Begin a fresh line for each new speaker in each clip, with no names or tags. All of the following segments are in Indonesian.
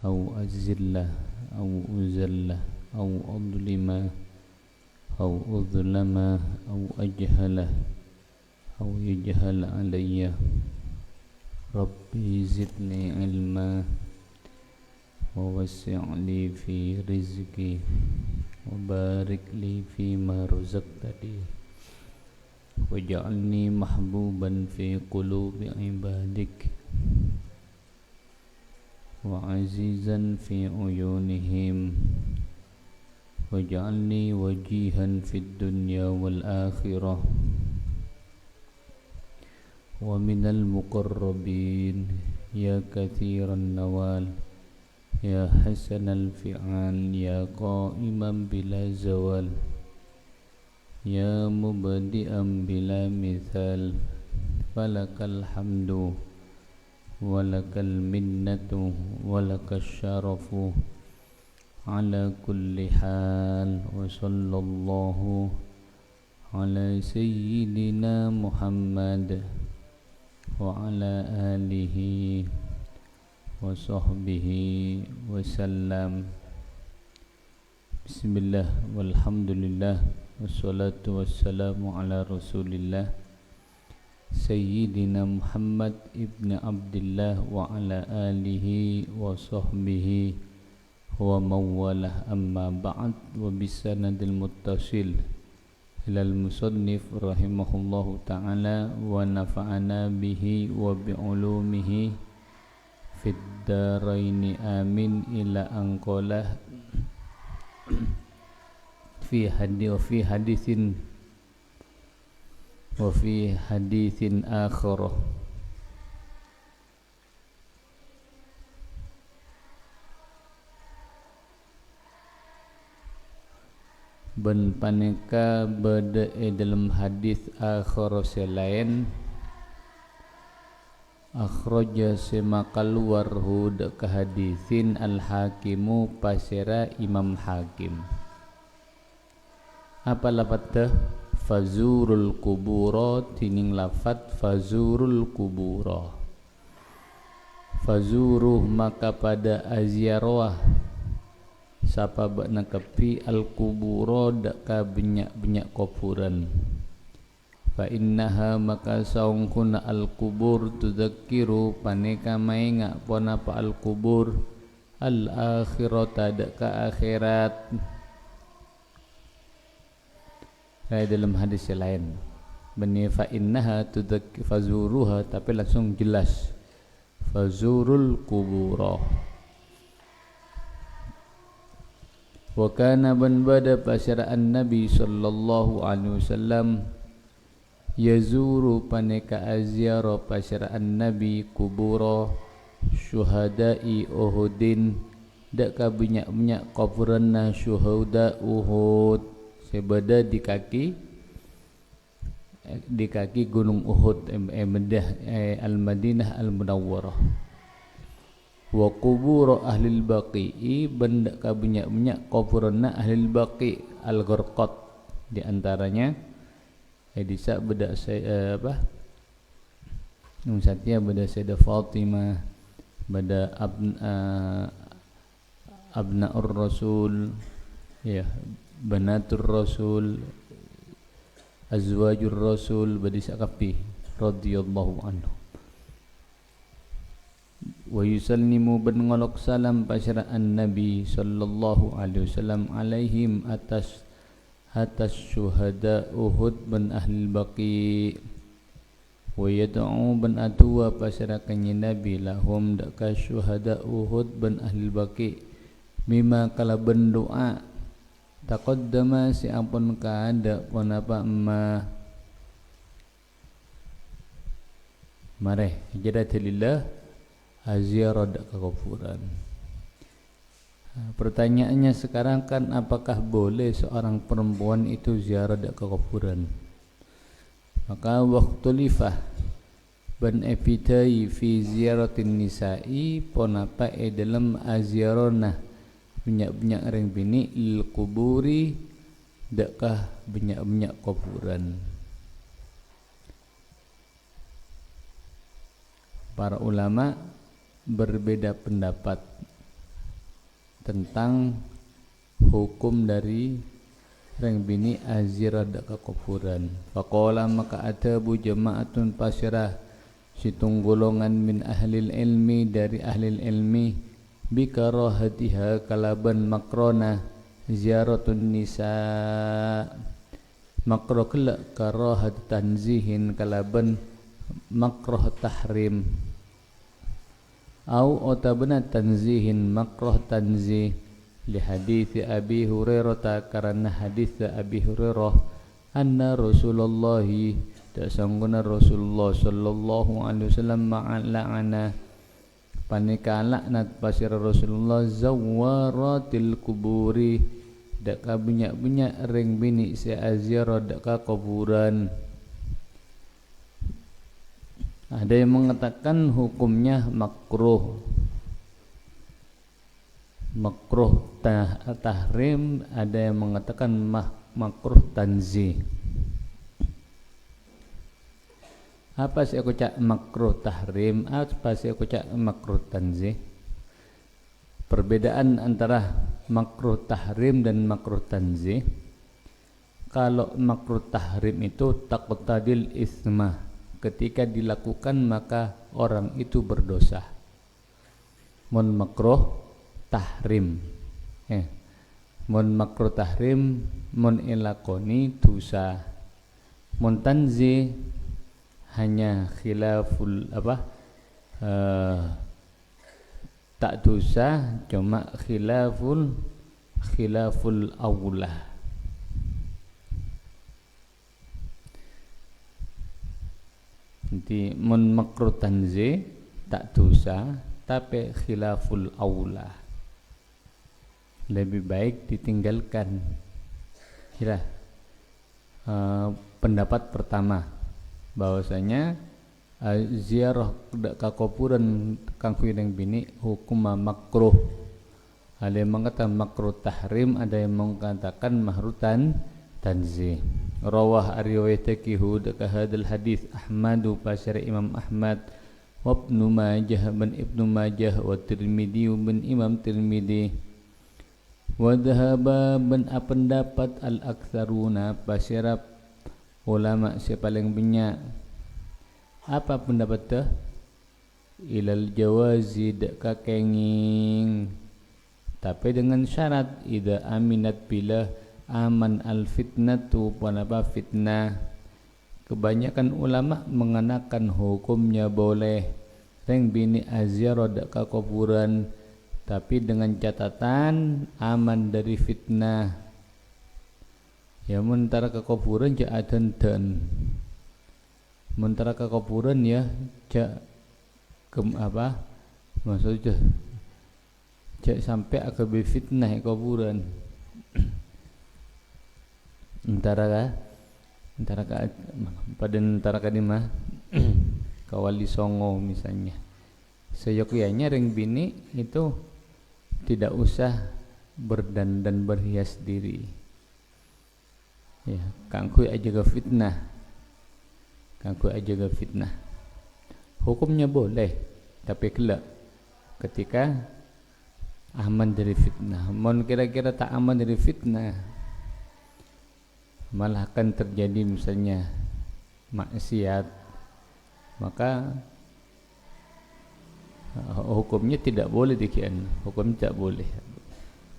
أو أذلة أو أذلة أو أظلم أو أظلم أو أجهل أو يجهل علي ربي زدني علما ووسع لي في رزقي وبارك لي فيما رزقتني واجعلني محبوبا في قلوب عبادك وعزيزا في عيونهم واجعلني وجيها في الدنيا والآخرة ومن المقربين يا كثير النوال يا حسن الفعال يا قائما بلا زوال يا مبدئا بلا مثال فلك الحمد ولك المنة ولك الشرف على كل حال وصلى الله على سيدنا محمد وعلى آله وصحبه وسلم. Bismillah walhamdulillah wassalatu wassalamu ala rasulillah Sayyidina Muhammad ibn Abdillah wa ala alihi wa sahbihi wa mawalah amma ba'd wa bisanadil muttasil ilal musannif rahimahullahu ta'ala wa nafa'ana bihi wa bi'ulumihi fid daraini amin ila anqalah fi hadithin wa fi hadithin akhirah. Ben paneka beda dalam hadis akhirah selain akhraja sema keluar hud ke hadisin al-hakimu pasira Imam Hakim. Apa lafaz fazurul kubura tining lafaz fazurul kubura fazuruh maka pada aziarwah sapa bakna kepi al-kubura daka benyak-benyak kuburan fa innaha maka saungkuna al-kubur tudzakiru paneka mainga pona pa al-kubur al-akhirata daka akhirat. Dalam hadis yang lain bani fa innaha tudzakki fazuruha tapi langsung jelas fazurul kubura. Wa kana ban bada pasiraan Nabi sallallahu alaihi wasallam yazuru paneka aziara pasiraan Nabi kubura syuhada'i Uhudin dak ka banyak-banyak kuburanna syuhada Uhud sebada di kaki gunung Uhud al-Madinah al-Munawwarah. Wa kubur ahlil baqi'i benda ka banyak-banyak kuburanna ahlil baqi al-Gharqad di antaranya hadisa beda apa satya beda Sayyidah Fatimah beda abnaur rasul ya banatur rasul azwajur rasul badi sakapi radhiyallahu anhu. Wa yusallimu ben ngolok salam pasiraan Nabi sallallahu alaihi wasallam alaihim atas syuhada Uhud ben ahli baqi wa yad'u ben atua pasirakannya Nabi lahum daka syuhada Uhud ben ahli baqi mimma kala ben doa taqaddama si ampun kaada pun apa ma mareh hijratilillah aziarah ke kuburan. Pertanyaannya sekarang kan apakah boleh seorang perempuan itu ziarah ke kuburan? Maka waktu lifah ban epitai fi ziaratin nisa'i ponapa dalam aziarona banyak-banyak orang bini il kuburi dakkah banyak-banyak kuburan. Para ulama berbeda pendapat tentang hukum dari reng bini azirah dak ka kuburan. Faqala maka atabu jama'atun pasirah situng golongan min ahlil ilmi dari ahlil ilmi bikarahatiha kalaban makrona ziyaratun nisa makro kelak karahat tanzihin kalaban makroh tahrim au otabna tanzihin makroh tanzih li hadits Abi Hurairah karena hadis Abi Hurairah anna Rasulullah tak sangguna Rasulullah sallallahu alaihi wasallam ma'alana panika laknat pasir Rasulullah zawaratil kuburi dak ka bunyak-bunyak ring bini si aziarah dak ka kuburan. Ada yang mengatakan hukumnya makruh tahrim, ada yang mengatakan makruh tanzih. Apa sih aku cak makruh tahrim, apa sih aku cak makruh tanzih? Perbedaan antara makruh tahrim dan makruh tanzih. Kalau makruh tahrim itu taqtadil ismah, ketika dilakukan maka orang itu berdosa. Mun makruh tahrim, mun makruh tahrim mun ilakoni dosa. Mun tanzih hanya khilaful tak dosa, cuma khilaful awlah. Nanti mun makruh tanzih tak dosa tapi khilaful awlah, lebih baik ditinggalkan. Kira pendapat pertama bahwasanya ziarah ka kuburan kang kuring bini hukum makruh. Ada yang mengatakan makruh tahrim, ada yang mengatakan mahrutan tanzih. Rawah riwayatakihu daka hadal hadis Ahmadu pasir Imam Ahmad wa Ibnu Majah bin Ibnu Majah wa Tirmidzi bin Imam Tirmidzi wa dhahaba bin pendapat al-aktsaruna pasirap ulama si paling banyak. Apa pendapat tu? Ilal jawazi daka kenging, tapi dengan syarat idza aminat bila aman al fitnatu panapa fitnah. Kebanyakan ulama mengenakan hukumnya boleh reng bini aziarah dak ka kuburan, tapi dengan catatan aman dari fitnah. Ya mentara ka kuburan ja adan-dan, mentara ka kuburan ya ja maksudnya ja sampai akabe fitnah kuburan. Antara ka di mah Kawali Songo misalnya, seyogyanya ring bini itu tidak usah berdandan berhias diri. Ya, kangku aja ga fitnah. Hukumnya boleh, tapi kelak ketika aman dari fitnah. Mon kira-kira tak aman dari fitnah, malah akan terjadi misalnya maksiat, maka hukumnya tidak boleh dikian. Hukumnya tidak boleh.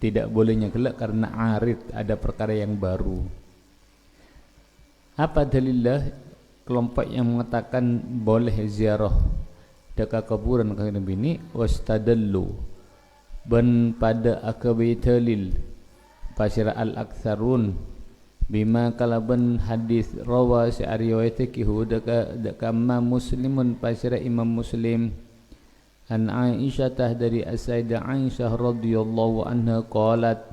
Tidak bolehnya kelak karena arid, ada perkara yang baru. Apa dalillah kelompok yang mengatakan boleh ziarah daka kuburan kang bini? Wastadallu ban pada akabi dalil pasir al-aktsarun bima kalaban hadis rawa si riwayatihi daka muslimun pasir Imam Muslim an Aisyah dari as-sayyidah Aisyah radhiyallahu anha qalat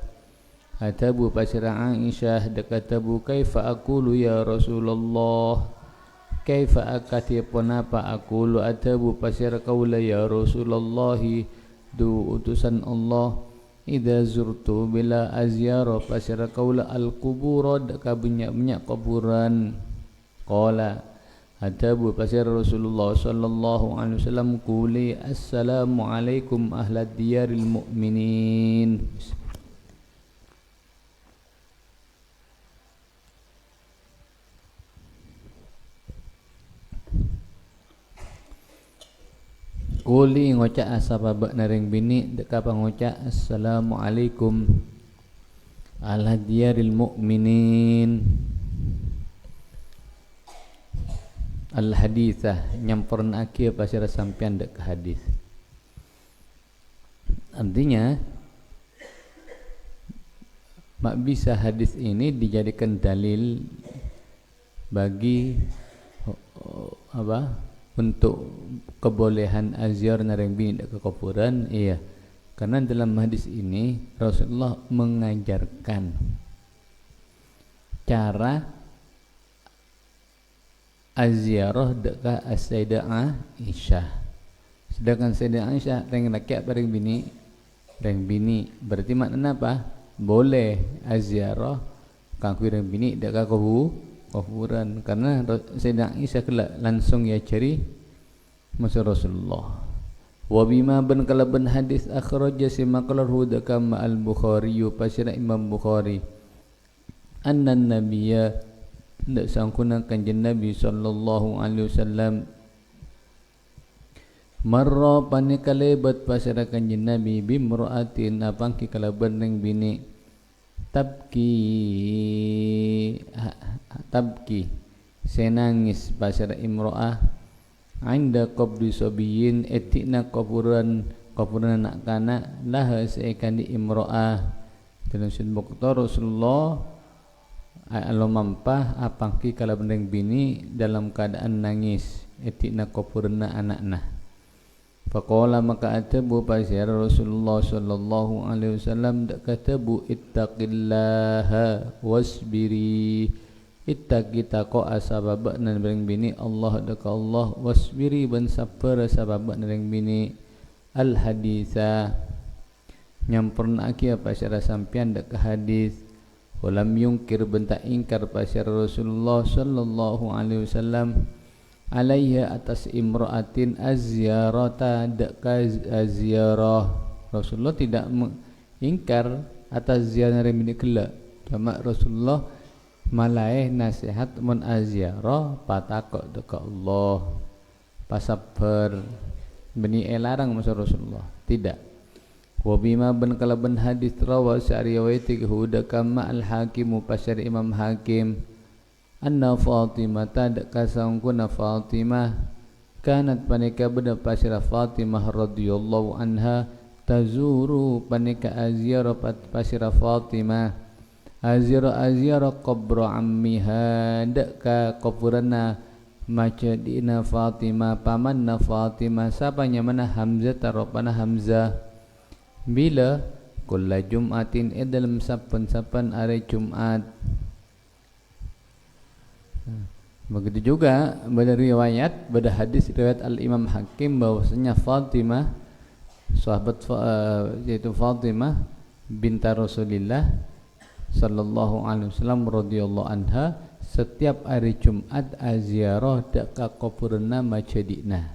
atabu pasir Aisyah dakatabu kaifa aqulu ya Rasulullah, kaifa akati ponapa aqulu atabu pasir qaula ya Rasulullah du utusan Allah idza zurtu bila azyara pasir qaula al-qubur daka banyak kuburan. Qala Adabu pasir Rasulullah sallallahu alaihi wasallam quli assalamu alaikum ahlad diyaril mu'minin. Kuli ngocak asababak naring bini deka pangocak assalamu alaikum ahlad diyaril mu'minin. Al-hadithah nyamperan aki apa sira sampean dek hadis. Artinya mak bisa hadis ini dijadikan dalil bagi apa untuk kebolehan azyar nareng bini dek kekufuran. Iya, karena dalam hadis ini Rasulullah mengajarkan cara aziarah dekat Sayyidah Aisyah. Sedangkan Sayyidah Aisyah reng rakyat bareng bini berarti makna apa? Boleh aziarah kangku reng bini dekat kuburan karena Sayyidah Aisyah kelak langsung ya cari masa Rasulullah. Wa bima ban kalaban hadis akhraja simakalhu dakam al-Bukhari pasira Imam Bukhari anna nabiyya ndak sangkuna kanjeng Nabi sallallahu alaihi wasallam marra panikalebat pasara kanjeng Nabi bimraatin apangki kalaban ning bini tabki senangis pasara imroah anda qabri sabiyin etikna kuburan anak kana lah seekan di imroah dalam sudut Rasulullah Allah mampah apangki kala bendeng bini dalam keadaan nangis etikna kopurna anakna. Faqala maka atabu pasir Rasulullah sallallahu alaihi wasallam dak katabu ittaqillaha wasbiri ittaqi taqwa asababna bendeng bini Allah dak Allah wasbiri ban sabar sababna bendeng bini al haditha nyamperna aki apa syara sampean dak hadis. Walam yungkir bentak ingkar pasir Rasulullah sallallahu alaihi wasallam alaiha atas imra'atin azyarata daka azyarah. Rasulullah tidak mengingkar atas ziarah bini kelak. Cuma Rasulullah malaih nasihat mun azyarah patakok deka Allah pasabar bini larang masa Rasulullah tidak. Wa bima ban kalaban hadis rawa syariwayati huda kama al-hakim pasar Imam Hakim anna Fatimah tak kasangkuna Fatimah kanat panika benda pasir Fatimah radhiyallahu anha tazuru panika azyara pasir Fatimah azyara qabra ammiha daka kuburana macadina Fatimah pamanna Fatimah sapanya mana Hamzah taropana Hamzah bila kulla Jumatin dalam sapan-sapan hari Jumat. Begitu juga pada riwayat pada hadis riwayat Al-Imam Hakim bahwasanya Fatimah sahabat yaitu Fatimah binta Rasulillah sallallahu alaihi wasallam radhiyallahu anha setiap hari Jumat aziarah daka kuburna macadina.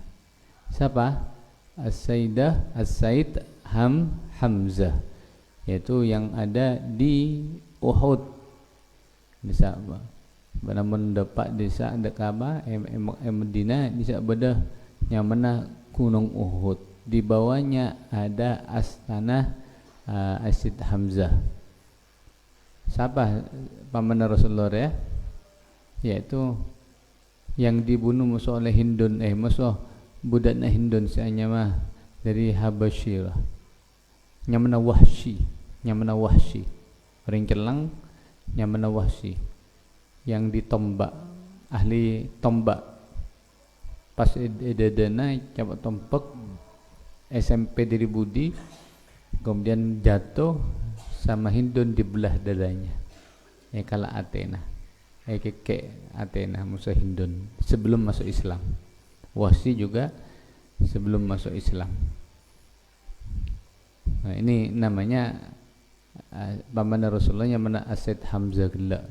Siapa? As-Sayyidah As-Sayyid Hamzah yaitu yang ada di Uhud desa apa namun dapat desa Dekaba Medina desa bedah yang mana gunung Uhud di bawahnya ada astana Asid Hamzah. Siapa paman Rasulullah ya? Yaitu yang dibunuh musuh oleh Hindun musuh budaknya Hindun seanya mah dari Habasyirah nyamana Wahsy orang Kelang nyamana Wahsy yang ditombak ahli tombak pas ededana cabak tombak SMP dari Budi kemudian jatuh sama Hindun dibelah dadanya kala Athena keke Athena musuh Hindun sebelum masuk Islam. Wahsy juga sebelum masuk Islam. Nah, ini namanya paman Rasulullah yang mana Asid Hamzah gelak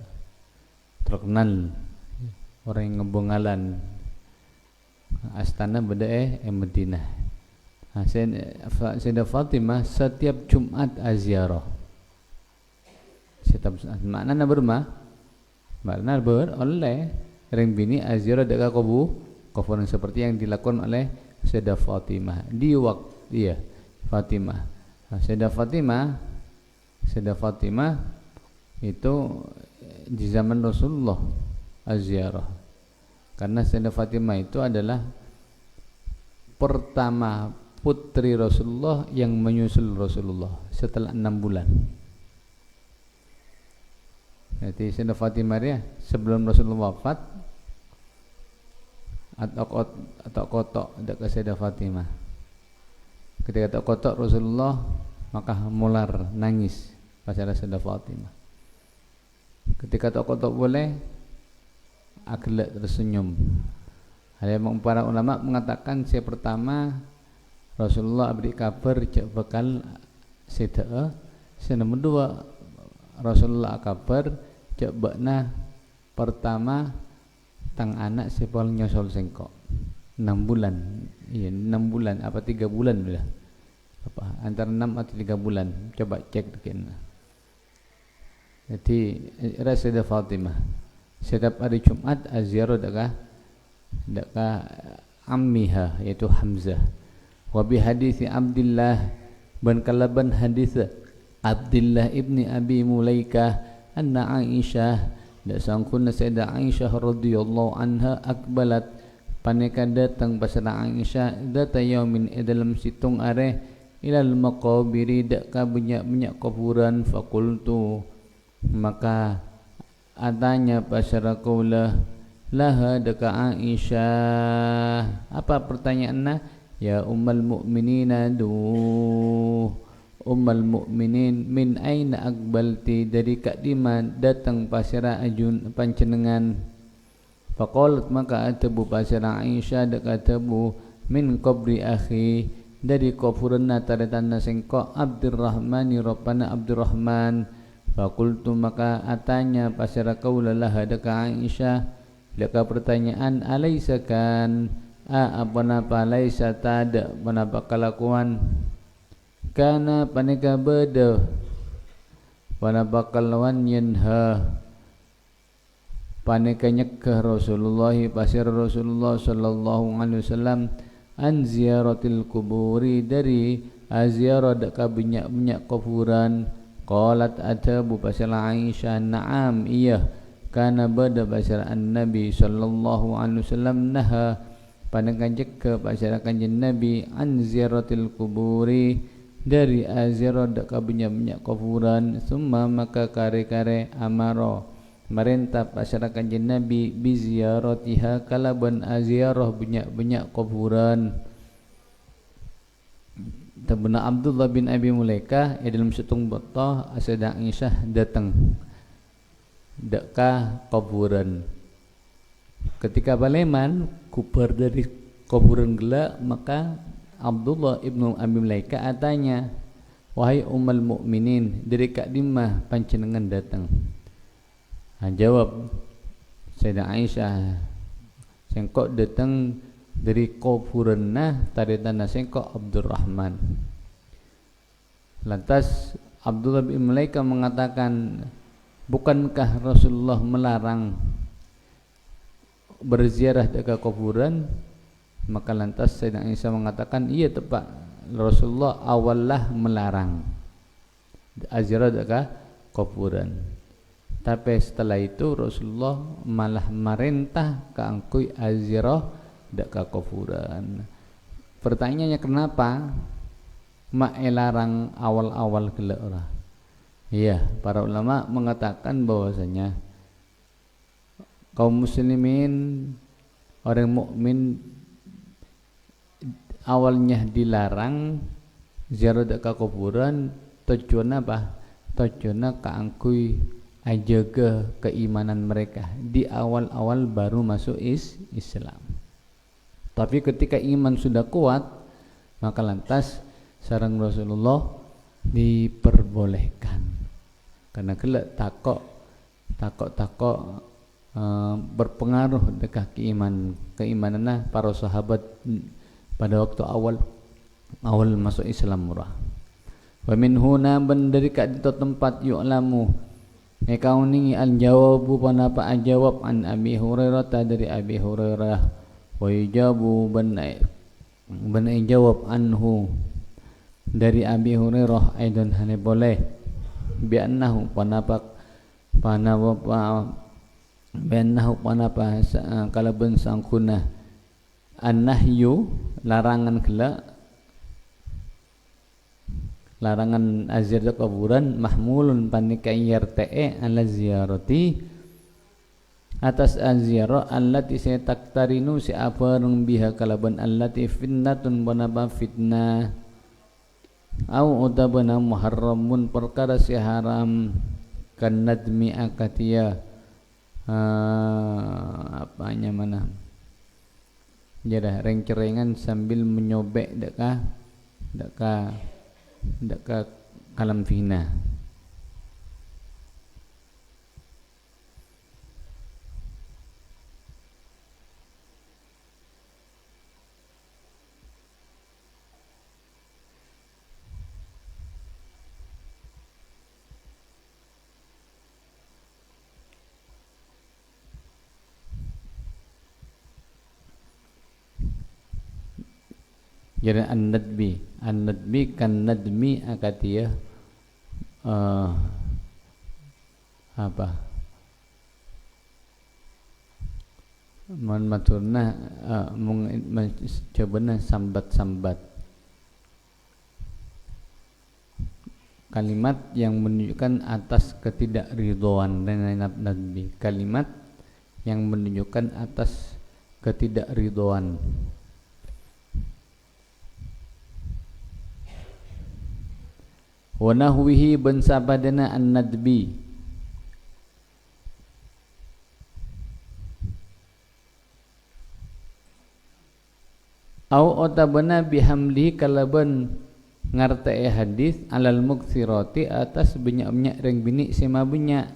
terkenal orang yang ngebongalan astana beda Madinah. Sayyidah Fatimah setiap Jumat aziarah. Setiap makna berma makna oleh ring bini aziarah dekat kuburan seperti yang dilakukan oleh Sayyidah Fatimah di waktu Fatimah. Sayyidah Fatimah itu di zaman Rasulullah aziarah. Karena Sayyidah Fatimah itu adalah pertama putri Rasulullah yang menyusul Rasulullah setelah 6 bulan. Jadi Sayyidah Fatimah dia sebelum Rasulullah wafat atau kotok dekat Sayyidah Fatimah. Ketika tak kotok Rasulullah maka mular nangis pas ada Sayyidah Fatimah. Ketika tak kotok boleh akhlak tersenyum. Ada para ulama mengatakan saya pertama Rasulullah beri kabar cek bekal Sayyidah. Saya nombor 2 Rasulullah kabar cek bakna pertama tang anak sepol nyosol sengkok 6 bulan. Iya 6 bulan apa 3 bulan sudah. Apa antara 6 atau 3 bulan. Coba cek dikit. Jadi Sayyidah Fatimah setiap hari Jumat aziarah dekat ammiha yaitu Hamzah. Wa bi hadis Abdullah bin Kalaban hadis Abdullah ibni Abi Mulaikah anna Aisyah dak sangkuna Sayyidah Aisyah radhiyallahu anha akbalat paneka datang pasal Aisyah data yaumin dalam situng are ilal maqabiri dak ka banyak kuburan fakultu maka adanya pasyarakulah laha deka Aisyah. Apa pertanyaannya? Ya ummul mu'minina ummul mu'minin min aina akbalti dari kak diman datang pasyara ajun pancenengan. Faqalat maka atabu pasyara Aisyah deka atabu min qabri akhi dari kuburan taretanna sengko Abdurrahmani ropana Abdurrahman. Fakultu maka atanya pasyara kaula laha deka Aisyah deka pertanyaan alaisa kan apa napa laisa tada menapa kelakuan kana paneka beda panapa kelawan yanha paneka nyekah Rasulullah pasyara Rasulullah sallallahu alaihi wasallam an ziyaratil kuburi dari aziarah deka banyak kuburan. Qalat atabu pasal Aisyah na'am iya kana bada pasal an-nabi sallallahu alaihi wasallam naha pandangan jeka pasal kanjeng Nabi an ziyaratil kuburi dari aziarah dak banyak kuburan summa maka kare-kare amaro merintah pasal kanjeng Nabi bi ziyaratiha kalaban aziarah banyak kuburan. Tabuna Abdullah bin Abi Mulaikah dalam setung botah Sayyidah Aisyah datang dekat kuburan. Ketika baleman kubar dari kuburan gelak maka Abdullah ibnu Abi Mulaikah atanya wahai ummul mukminin dari kak dimah pancenengan datang. Jawab Sayyidah Aisyah sengkok datang dari kuburan taretan sengkok Abdurrahman. Lantas Abdullah bin Mulaikah mengatakan bukankah Rasulullah melarang berziarah dekat kuburan? Maka lantas Sayyidah Aisyah mengatakan iya tepat Rasulullah awallah melarang ziarah dekat kuburan. Tapi setelah itu Rasulullah malah merintah keangkui ziarah dekat kuburan. Pertanyaannya kenapa mak larang awal-awal gelak ora? Iya, para ulama mengatakan bahwasanya kaum muslimin orang mukmin awalnya dilarang ziarah dekat kuburan tujuan apa? Tujuannya keangkui ajaga keimanan mereka di awal-awal baru masuk Islam. Tapi ketika iman sudah kuat maka lantas sareng Rasulullah diperbolehkan. Karena gelak takok berpengaruh dekah keimananna para sahabat pada waktu awal masuk Islam murah. Wa min huna bandari kat itu tempat yu'lamu kau ningi al jawabu panapa ajawab an Abi Hurairah dari Abi Hurairah wa yujabu banai jawab anhu dari Abi Hurairah aidan hane boleh bi annahu panapa kalaban sangkuna an-nahyu larangan azir kuburan mahmulun panikai yarte'e ala ziyarati atas aziyarah allati saya taktarinu si aparung biha kalaban allati fitnatun banaba fitnah au utabana muharramun perkara si haram kan nadmi akatia apanya mana jadah reng-cerengan sambil menyobek deka kalam fina. Jadi an-nadbi kan nadmi akatia apa maturna mencobana sambat-sambat kalimat yang menunjukkan atas ketidakridhoan dengan nadbi, kalimat yang menunjukkan atas ketidakridhoan. Wa nahwihi ban sabadana an-nadbi au otabana bihamli kalaban ngartae hadis alal muktsirati atas banyak-banyak reng bini sema banyak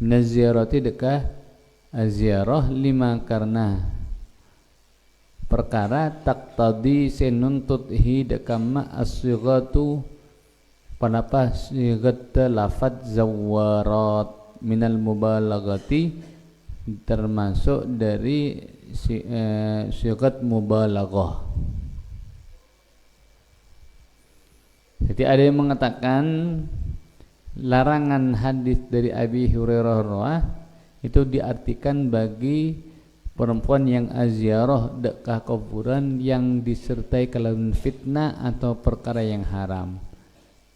nazirati dekah aziarah lima karena perkara taqtadi senuntut hi dekama as-sighatu panapa sigat lafaz zawarat minal mubalaghati termasuk dari sigat mubalaghah. Jadi ada yang mengatakan larangan hadis dari Abi Hurairah itu diartikan bagi perempuan yang aziarah dekah kuburan yang disertai kelawan fitnah atau perkara yang haram.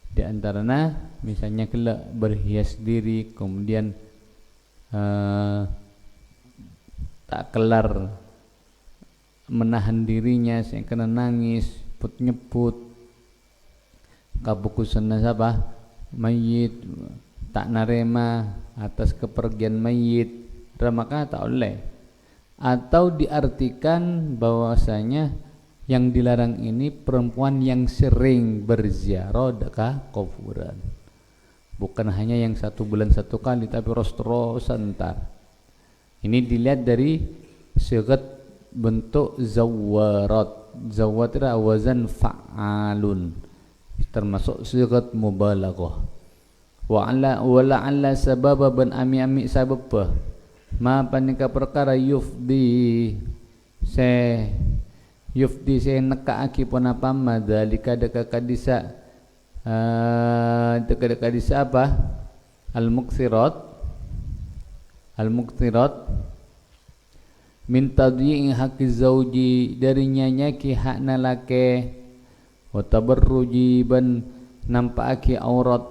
Di antaranya misalnya kelak berhias diri, kemudian tak kelar menahan dirinya sehingga kena nangis, nyeput kabukusan nasabah mayit, tak narema atas kepergian mayit, maka tak oleh. Atau diartikan bahwasanya yang dilarang ini perempuan yang sering berziarah dekah kuburan, bukan hanya yang 1 bulan 1 kali tapi terus-terusan ntar. Ini dilihat dari sigat bentuk zawarat. Zawat itu wazan fa'alun, termasuk sigat mubalaghah. Wa la'alla sababa ban ami sabab ma panika perkara yufdi se nekaaki punapa madzalika deka kadisa apa al-muksirat min tadyi'i haqqi zauji dari nyanyaki hakna lake wa tabarruji ban nampaki aurat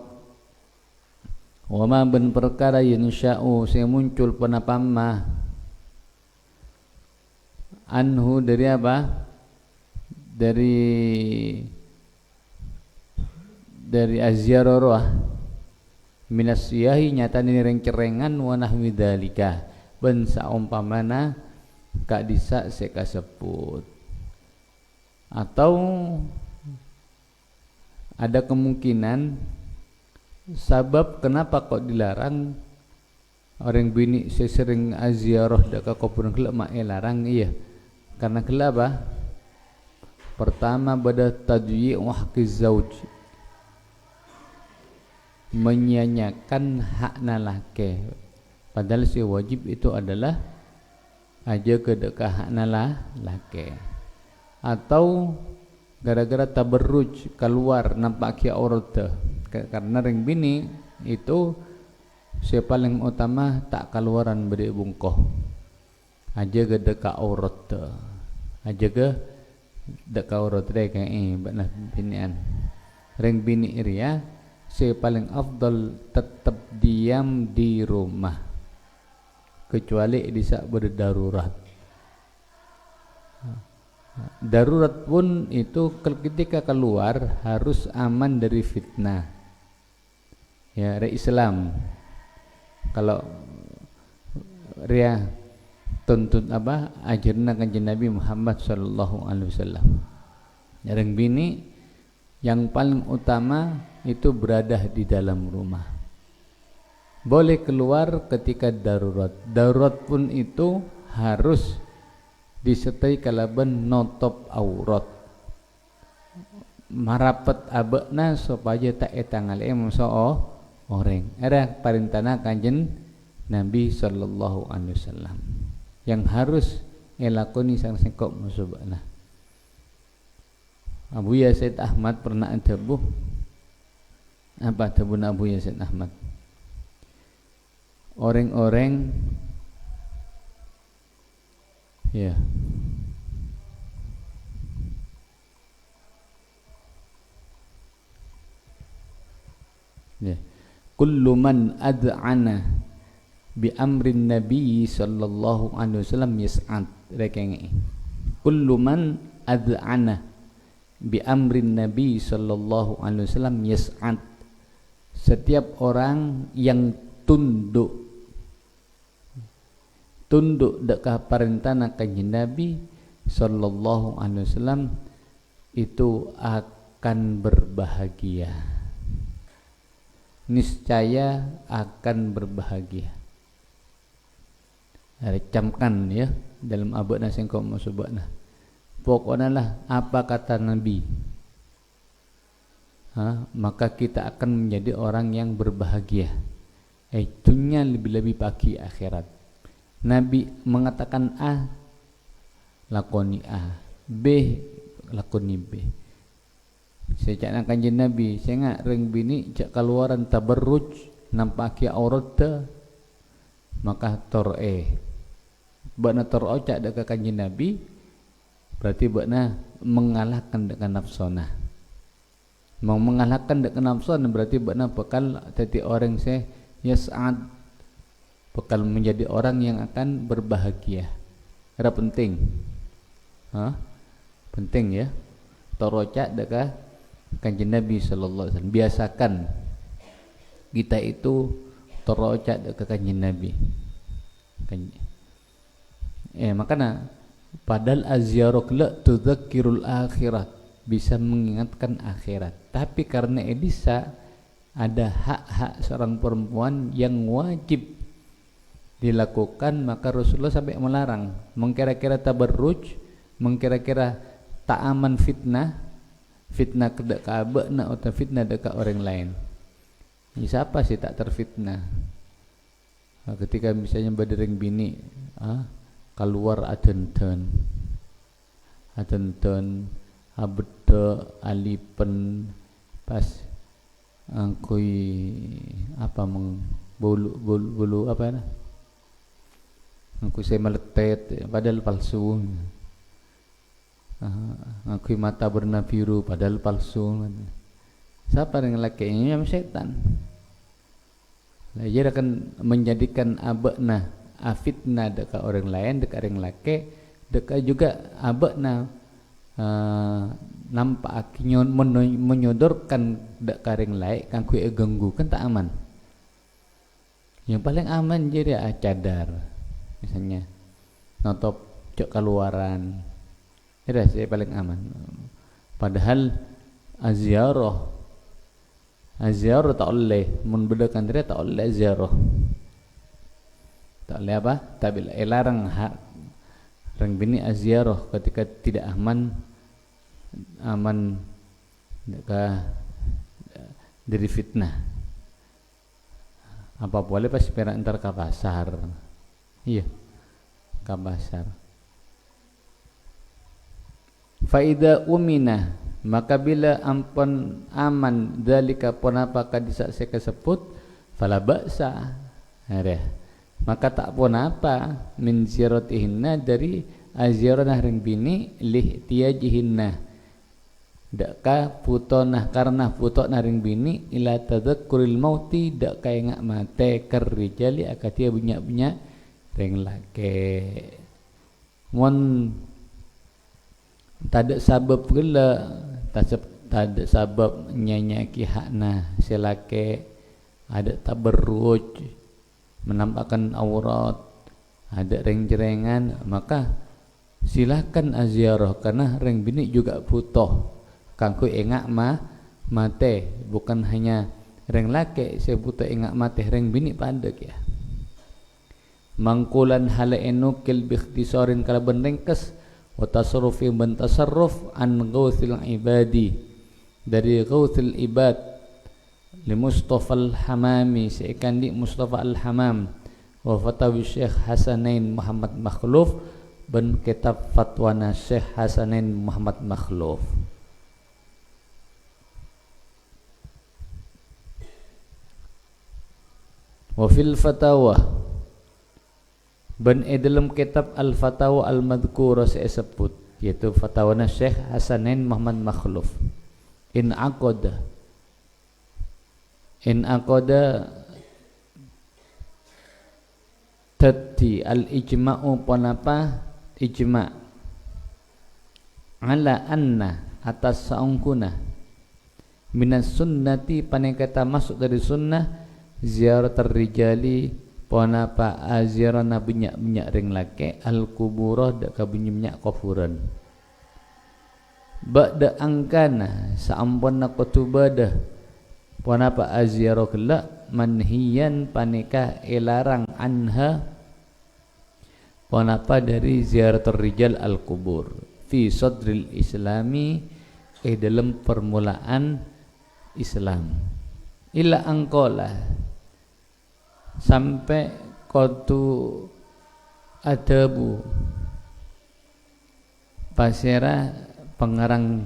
wa ma ban perkara yansha'u se muncul punapa anhu dari apa dari azyararah minas siyahi nyata ini reng-cerengan wa nahwi dzalika ban saumpamana kak disa sekasebut. Atau ada kemungkinan sabab kenapa kok dilarang orang bini sesering aziarah dak ka kuburan kelak mak larang iya. Karena kelak apa? Pertama pada tadyi' wa haqqiz zauj, menyanyiakan hakna laki. Padahal si wajib itu adalah aja ke dekah hakna laki. Atau gara-gara tabarruj keluar nampak ki aurat. Karena ring bini itu si paling utama tak keluaran beri bungkoh. Aja ke dekah aurat. Aja ke dekah aurat rek bakna binian. Ring bini ria si paling afdal tetap diam di rumah kecuali di saat berdarurat. Darurat pun itu ketika keluar harus aman dari fitnah. Ya, dari Islam. Kalau ria tuntut apa ajarna kanjeng Nabi Muhammad sallallahu alaihi wasallam. Yang bini yang paling utama itu berada di dalam rumah. Boleh keluar ketika darurat. Darurat pun itu harus disertai kalaban notop aurat. Marapat abekna supaya tak etangale muso orang. Ada perintahna kanjeng Nabi sallallahu alaihi wasallam yang harus elakoni sang sengkok musubana. Abu Yazid Ahmad pernah tabuh. Apa tabuh Abu Yazid Ahmad? Orang-orang ya kullu man ad'ana bi amrin nabi sallallahu alaihi wasallam yas'ad rekenge kullu man ad'ana bi amrin nabi sallallahu alaihi wasallam yas'ad, setiap orang yang tunduk dekat perintah kanjeng Nabi sallallahu alaihi wasallam itu akan berbahagia, niscaya akan berbahagia. Camkan ya dalam abadna sengkau masubana. Pokoknya lah apa kata Nabi, maka kita akan menjadi orang yang berbahagia. Dunia lebih-lebih pagi akhirat. Nabi mengatakan A, lakoni A, B, lakoni B. Saya cakap kanjeng Nabi, saya ngak ring bini cak keluaran tabarruj nampaki aurat, maka tor bakna tor cak dekat kanjeng Nabi, berarti bakna mengalahkan dengan nafsona. Mau mengalahkan dengan nafsona berarti bakna bakal jadi orang saya yas'ad, bakal menjadi orang yang akan berbahagia. Ada penting, penting ya. Torocak dekat kanjeng Nabi sallallahu alaihi wasallam. Biasakan kita itu torocak dekat kanjeng Nabi. Makanya padahal aziarah la tudzakirul akhirat, bisa mengingatkan akhirat. Tapi karena bisa ada hak-hak seorang perempuan yang wajib dilakukan, maka Rasulullah sampai melarang. Mengkira-kira tabarruj, mengkira-kira tak aman fitnah kedak kabakna atau fitnah dekat orang lain. Siapa sih tak terfitnah? Ketika misalnya badering bini keluar aden-den abeda alipen pas angkui apa bulu apa nah? Aku saya meletet padahal palsu. Aku mata berna biru padahal palsu. Siapa yang laki ini? Yang setan. Dia akan menjadikan abakna afitna dekat orang lain, dekat orang laki, dekat juga abakna nampak menyodorkan dekat orang lain, kan ku ganggu kan tak aman. Yang paling aman jadi cadar. Misalnya notop cok keluaran, itu saya paling aman. Padahal aziarah tak oleh, membedakan dia tak oleh aziarah. Tak boleh apa? Tak boleh larang reng bini aziarah ketika tidak aman dari fitnah. Apa boleh pas perak antar ke pasar. Iya, ke pasar. Faida umina, maka bila aman dalika pun apa kadisa saya kesebut fala ba'sa. Maka tak pun apa min ziyaratihinna dari aziarah ring bini lihtiyajihinna dakka putonah karena putonah ring bini ila tadhakkuril mauti dak kaya ngak mate kerrijali akatia bunyak-bunyak ring lake mon tada sabab gela tada sabab nyanyaki hakna selake ada tabarruj menampakkan aurat ada ring-jerengan maka silakan aziarah karena ring bini juga butuh kanggo engak mate bukan hanya ring lake saya butuh engak mate ring bini pandek ya mangkulan halainu kil bikhtisarin kalaban ringkes wa tasarrufi ban tasarruf an ghauthil ibadi dari ghauthil ibad li Mustafa al-Hamami seakan di Mustafa al-Hamam wa fatawi Syekh Hasanain Muhammad Makhluf ban kitab fatwana Syekh Hasanain Muhammad Makhluf. Wa fil fatawa ban dalam kitab al-fatawa al-madhkura saya sebut yaitu fatwana Syekh Hasanain Muhammad Makhluf in aqada tati al-ijma'u panapa ijma' ala anna atas saungkuna minas sunnati panekata masuk dari sunnah ziarat rijali panapa azirana banyak-banyak ring lake al-kuburah dak kabunyi-banyak kufuran ba'da angkana saamponna kutubadah panapa aziarah kelak manhiyan paneka elarang anha panapa dari ziaratul rijal al-kubur fi sadril islami dalam permulaan Islam ila angkola sampai qatu adabu pasera pengarang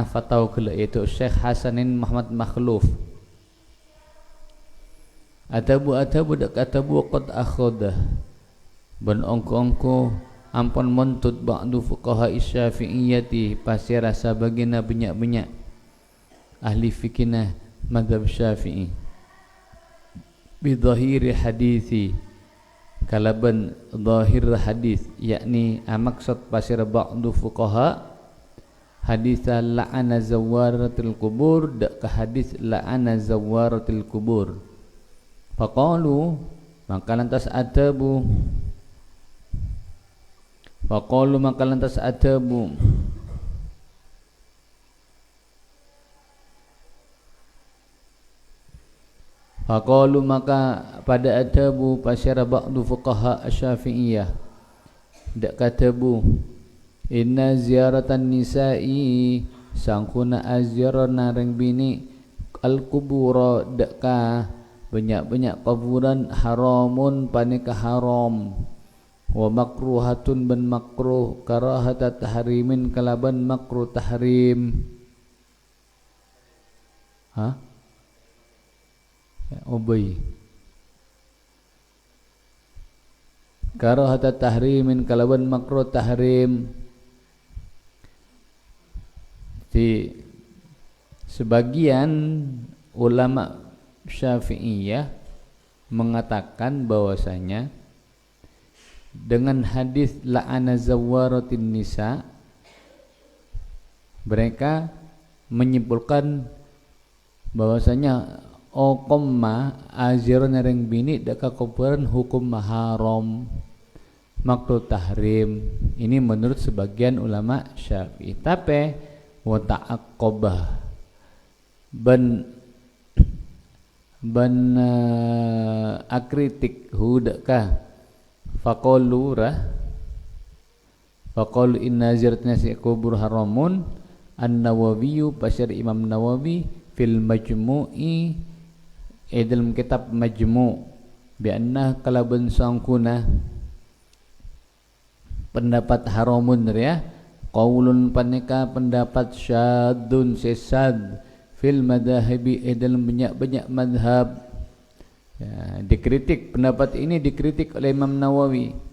fatwa gelak yaitu Syekh Hasanin Muhammad Makhluf adabu dak adabu qad akhodah ban ongko ampun montut ba'du fuqaha Syafi'iyyati pasira sabagina banyak-banyak ahli fikih mazhab Syafi'i bi dhahiri hadithi kalaban zahir hadis yakni maksud pasira ba'du fuqaha hadis la'ana zawaratil kubur dak ke hadis la'ana zawaratil kubur faqalu maka lantas adabu faqalu maka pada adabu pasyara ba'du fuqaha asy-Syafi'iyah dak katabu inna ziaratan nisa'i sangkuna azirana ring bini al-kubura dakka banyak-banyak kuburan haramun panika haram wa makruhatun ban makruh karahata tahrimin kalaban makruh tahrim ubay karahata tahrimin kalaban makruh tahrim di sebagian ulama Syafi'iyah mengatakan bahwasanya dengan hadis la'ana zawaratin nisa mereka menyimpulkan bahwasanya okomma azirun ring bini daka kuburan hukum haram makruh tahrim ini menurut sebagian ulama Syafi'i tapi wa ta'aqqabah ban akritik hudaka faqalu inna ziyaratna si kubur haramun. An-Nawawi pasir Imam Nawawi fil majmu'i dalam kitab majmu' bi anna kalaban sangkuna pendapat haramun ya qaulun paneka pendapat syadun sesad fil madhahibi dalam banyak madhab ya, dikritik pendapat ini dikritik oleh Imam Nawawi.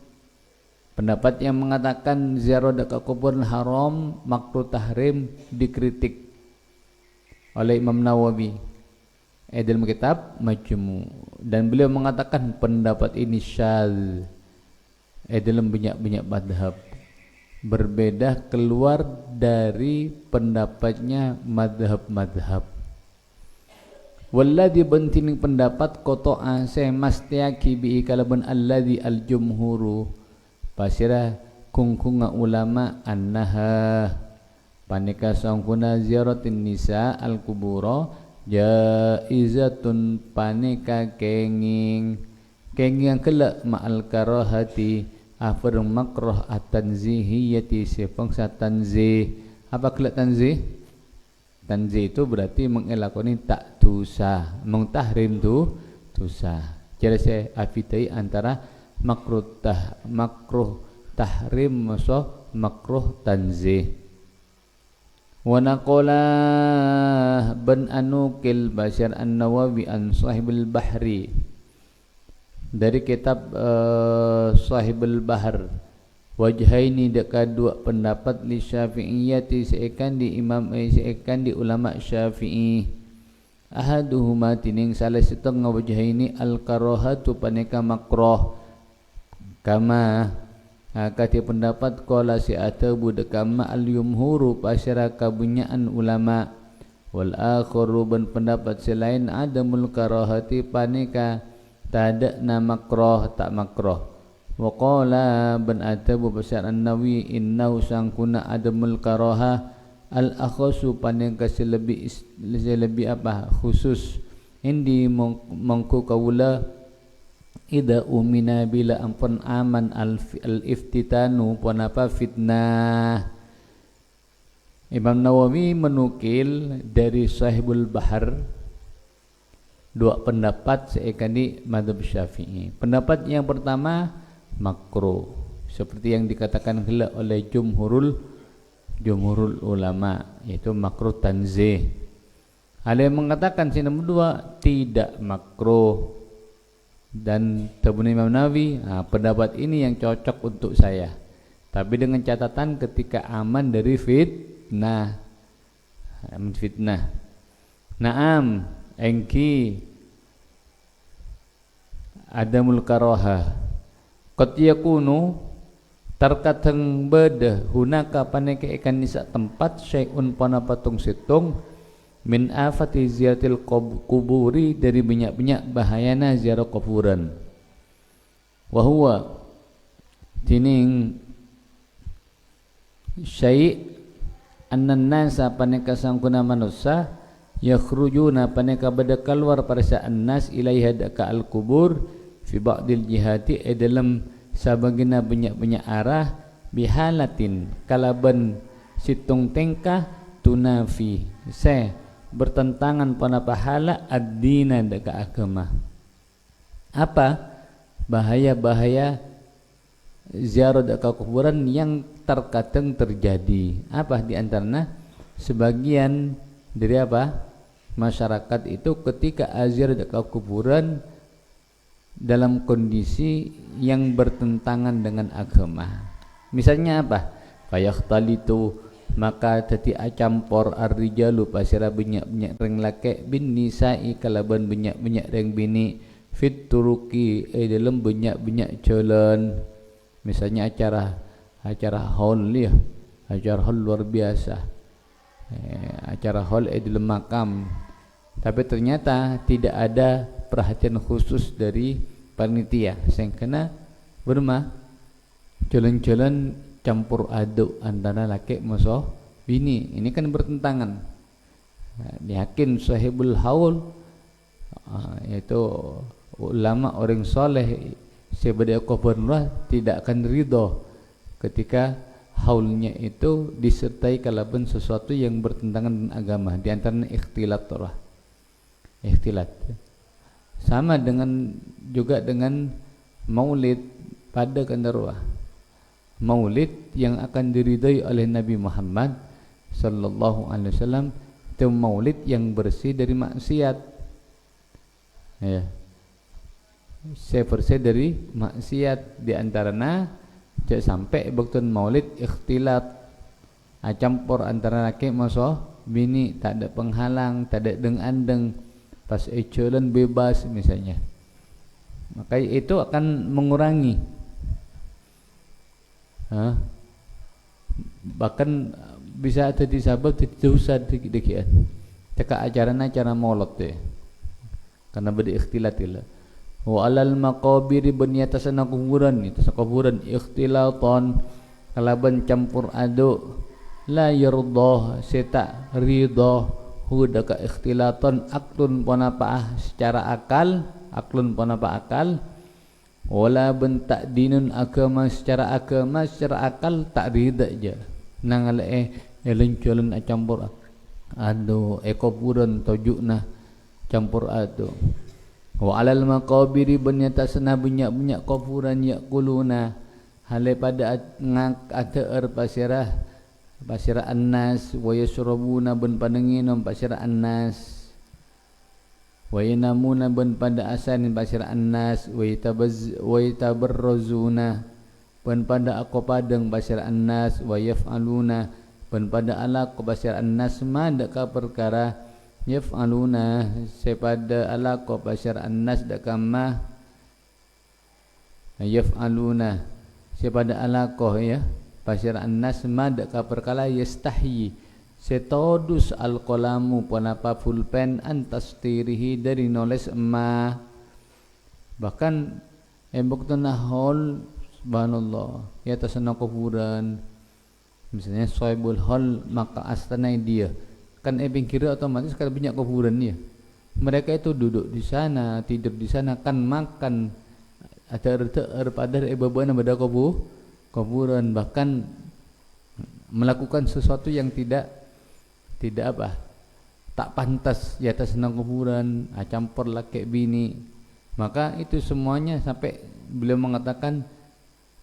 Pendapat yang mengatakan ziarah ke kuburan haram makruh tahrim dikritik oleh Imam Nawawi dalam kitab Majmu' dan beliau mengatakan pendapat ini syadz dalam banyak madhab berbeda keluar dari pendapatnya madhab-madhab. Walladhi bantining pendapat koto'a saya mastiaki bi kalaban alladhi al-jumhuru pasira kungkunga ulama annaha panika sangkuna ziaratin nisa al-kubura jaizatun panika kenging yang kelak ma'al karahati afar makruh at-tanzihiyati sefangsa tanzih. Apa kelak tanzih? Tanzih itu berarti mengelakoni tak dosa, mengtahrim tu dosa. Jadi saya afitai antara makruh tahrim maso makruh tanzih. Wa naqala ban anukil Bashar An-Nawawi an Sahibul Bahri dari kitab Sahibul Bahr wajhaini dekat dua pendapat li Syafi'iyyati seekan di imam seekan di ulama Syafi'i. Ahaduhuma tining salah setengah wajhaini al-karahatu paneka makruh kama kati pendapat qala si atabu dekama al-yumhuru pasyara kabunyaan ulama wal akharu ban pendapat selain adamul karahati paneka tada na makruh tak makruh. Wa qala ban atabu pasyara an-Nawawi innahu sangkuna adamul karahah al-akhasu paneka lebih apa khusus indi mongko kawula ida umina bila ampun aman al-iftitanu pun apa fitnah. Imam Nawawi menukil dari Sahibul Bahar dua pendapat seekan di madhab Syafi'i. Pendapat yang pertama makruh seperti yang dikatakan gelak oleh jumhurul ulama yaitu makruh tanzih. Ada yang mengatakan yang nomor dua tidak makruh. Dan tabun Imam Nawawi pendapat ini yang cocok untuk saya, tapi dengan catatan ketika aman dari fitnah. Naam engki adamul karahah qad yakunu terkadang beda hunaka paneke ikan nisa tempat syai'un panapatung situng min afati ziyaratil kuburi dari banyak bahayana ziarah kuburan. Wa huwa tining syai' annan nasa paneka sangkuna manusia yakhrujuna paneka bada keluar pada sa'an nas ilaiha daka al kubur fi ba'dil jihati dalam sabagina banyak arah bihalatin kalaban situng tengkah tunafi bertentangan pada pahala ad-dina dekat agama. Apa bahaya-bahaya ziarah dekat kuburan yang terkadang terjadi? Apa di antaranya? Sebagian dari apa? Masyarakat itu ketika ziarah dekat kuburan dalam kondisi yang bertentangan dengan agama. Misalnya apa? Fayakhtalitu maka tadi acampor ar-rijalu pasira banyak reng laki bin nisa'i kalaban banyak reng bini fit turuki dalam banyak jalan. Misalnya acara haul ya, acara haul luar biasa, acara haul dalam makam, tapi ternyata tidak ada perhatian khusus dari panitia yang kena bermah jalan-jalan campur aduk antara laki musuh bini. Ini kan bertentangan. Yakin sahibul haul yaitu ulama orang soleh sebagai gubernur tidak akan ridho ketika haulnya itu disertai kalaban sesuatu yang bertentangan dengan agama, di antaranya ikhtilat lah. Ikhtilat sama dengan juga dengan maulid pada kandarwa. Maulid yang akan diridhai oleh Nabi Muhammad sallallahu alaihi wasallam itu maulid yang bersih dari maksiat. Ya. Saya bersih dari maksiat, di antaranya cek sampai waktu maulid ikhtilat, campur antara laki maso bini, tak ada penghalang, tak ada deng-andeng, pas jalan bebas misalnya. Maka itu akan mengurangi bahkan bisa jadi sabab jadi dosa dikit-dikitan cakap acara maulid deh, karena beri ikhtilat lah. Wa alal maqabir baniatasana kuburan, itu kuburan ikhtilatan kalaban campur aduk, la yardah seta ridha hudaka ikhtilatan aklun ponapaah secara akal, aklun ponapa akal, wala bentak dinun agama secara akal tak ridha je nang elencolen campur ado kuburan tojukna campur ado. Wa alal maqabiri banyatasna bunyak-bunyak kuburan yakuluna hale pada ateer pasirah annas wa yashrabuna ben panenginom pasirah annas wa yanamuna ben pada asan pasirah annas wa yatabarrazuna ben pada aku padang pasirah annas wa yaf'aluna ben pada alaq pasirah annas madaka perkara yaf'aluna sepada alaqo bashar annas dakama yaf'aluna sepada alaqo ya bashar annas madaka perkala yastahyi setodus alqalamu panapa pulpen antastirihi dari noles emma, bahkan embok tanahol subhanallah ya tasana kuburan misalnya soibul hol maka astana dia kan kira otomatis kalau banyak kuburan ya. Mereka itu duduk di sana, tidur di sana, kan makan ada pada babana pada kuburan, bahkan melakukan sesuatu yang tidak tak pantas di atas kuburan, campur laki bini. Maka itu semuanya sampai beliau mengatakan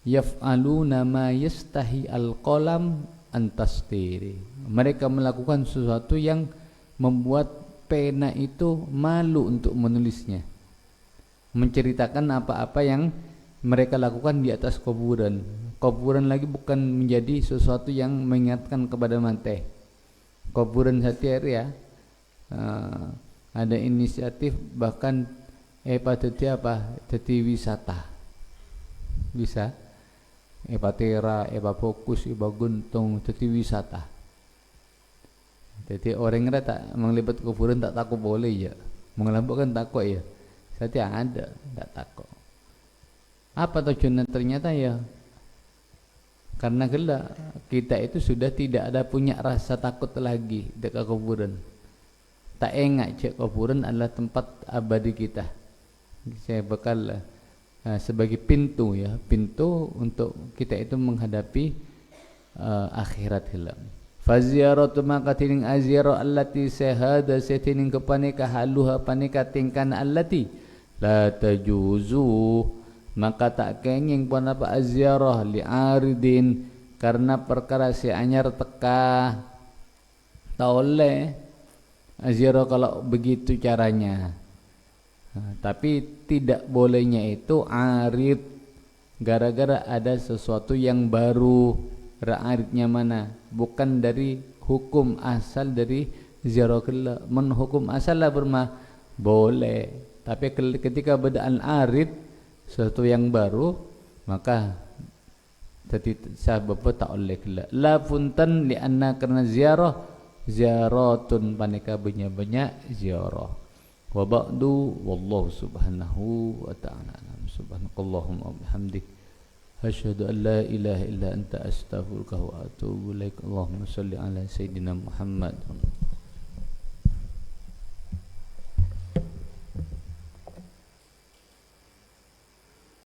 yaf'aluna ma yastahi al-qalam antastiri. Mereka melakukan sesuatu yang membuat pena itu malu untuk menulisnya, menceritakan apa-apa yang mereka lakukan di atas kuburan. Kuburan lagi bukan menjadi sesuatu yang mengingatkan kepada mati. Kuburan setiap ya ada inisiatif bahkan jadi wisata bisa epatera, fokus, guntung, jadi wisata. Jadi orang yang tak melibat kuburan tak takut boleh ya, mengelambukkan takut ya. Saya ada tak takut. Apa tujuannya ternyata ya? Karena gelak kita itu sudah tidak ada punya rasa takut lagi dekat kuburan. Tak ingat cek kuburan adalah tempat abadi kita. Saya bakal sebagai pintu ya, pintu untuk kita itu menghadapi akhirat hilang. Faziyaratu maka tining aziyara allati sehada setining kepanika haluha panika tingkan allati la tajuzu, maka tak kenging pun apa aziyarah li'aridin karena perkara si anyar teka tak oleh aziyarah kalau begitu caranya. Tapi tidak bolehnya itu arid gara-gara ada sesuatu yang baru. Aridnya mana? Bukan dari hukum asal dari ziarah kelak. Hukum asal lah boleh. Tapi ketika bedaan arid sesuatu yang baru, maka jadi sahabat tak oleh kelak. La punten lianna karena ziaratun panika banyak ziarah. Wa ba'du wallahu subhanahu wa ta'ala subhanakallahumma wa bihamdik asyhadu an la ilaha illa anta astaghfiruka wa atubu ilaik. Allahumma shalli ala sayidina Muhammad.